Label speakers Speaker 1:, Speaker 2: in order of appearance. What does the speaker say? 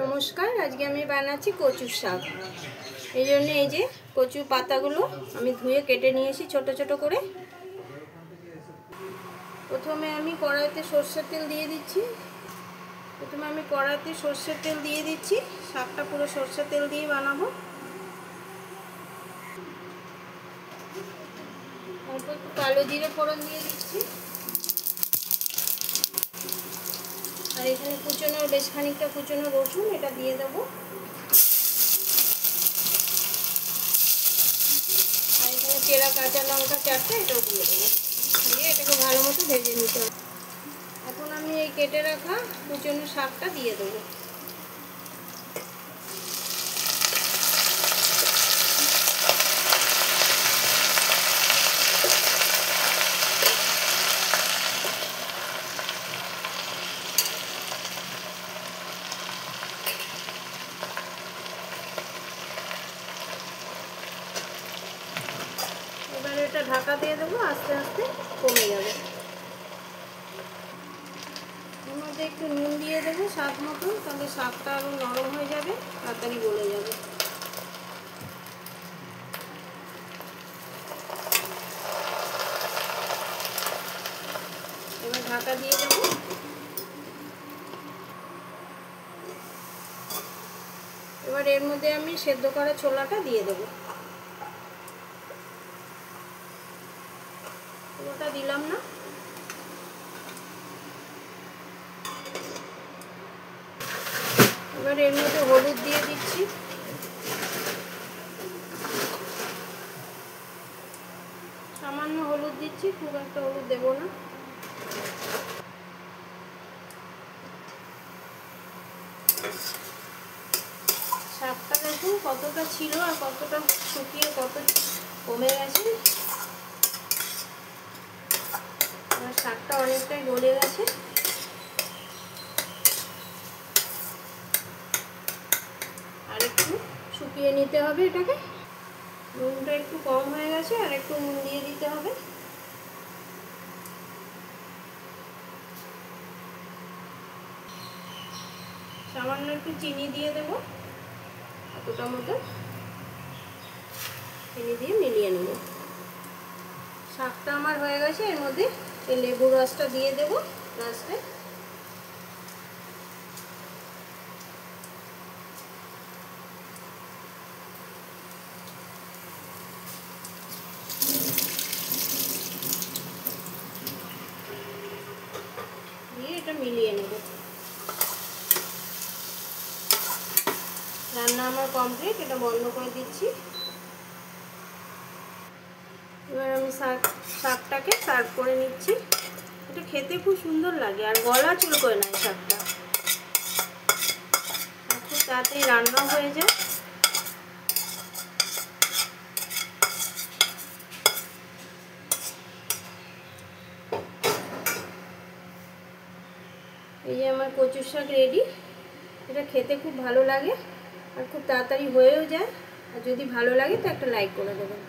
Speaker 1: নমস্কার, আজকে আমি বানাচ্ছি কচুর শাক। এই জন্য এই যে কচু পাতাগুলো আমি ধুয়ে কেটে নিয়েছি ছোট ছোট করে। প্রথমে আমি কড়াইতে সরষের তেল দিয়ে দিচ্ছি। শাকটা পুরো সরষের তেল দিয়ে বানাবো। অল্প একটু কালো জিরে ফোড়ন দিয়ে দিচ্ছি। আর এখানে বেশ খানিকটা কুচনো রসুন এটা দিয়ে দেবো। আর এখানে চেরা কাঁচা লঙ্কা 4টে এটাও দিয়ে দেবো। দিয়ে এটাকে ভালো মতো ভেজে নিতে হবে। এখন আমি এই কেটে রাখা কুচনো শাকটা দিয়ে দেবো। এবার এটা ঢাকা দিয়ে দেবো, আস্তে আস্তে কমে যাবে। এর মধ্যে একটু নুন দিয়ে দেবো স্বাদ মতো, তাহলে শাকটা আরও নরম হয়ে যাবে, তাড়াতাড়ি গলে যাবে। এবার ঢাকা দিয়ে দেবো। এবার এর মধ্যে আমি সেদ্ধ করা ছোলাটা দিয়ে দেবো। ছোলাটা দিলাম না। এবার এর মধ্যে হলুদ দিয়ে দিচ্ছি। সামান্য হলুদ দিচ্ছি, খুব একটা হলুদ দেবো না। শাকটা দেখুন কতটা ছিল আর কতটা শুকিয়ে কত কমে গেছে। আমার শাকটা অনেকটাই গলে গেছে। আর একটু শুকিয়ে নিতে হবে এটাকে। নুনটা একটু কম হয়ে গেছে, আর একটু নুন দিয়ে দিতে হবে। সামান্য একটু চিনি দিয়ে দেবো, এতটা মতো চিনি দিয়ে মিলিয়ে নেব। শাকটা আমার হয়ে গেছে। এর মধ্যে এই লেবুর রসটা দিয়ে দেবো লাস্টে। দিয়ে এটা মিলিয়ে নেব। রান্না আমার কমপ্লিট, এটা বন্ধ করে দিচ্ছি। এবার আমি শাকটাকে সার্ভ করে নিচ্ছি। এটা খেতে খুব সুন্দর লাগে আর গলা চুলকোয় না। শাকটা খুব তাড়াতাড়ি রান্না হয়ে যায়। এই যে আমার কচুর শাক রেডি। এটা খেতে খুব ভালো লাগে আর খুব তাড়াতাড়ি হয়েও যায়। আর যদি ভালো লাগে তো একটা লাইক করে দেবেন।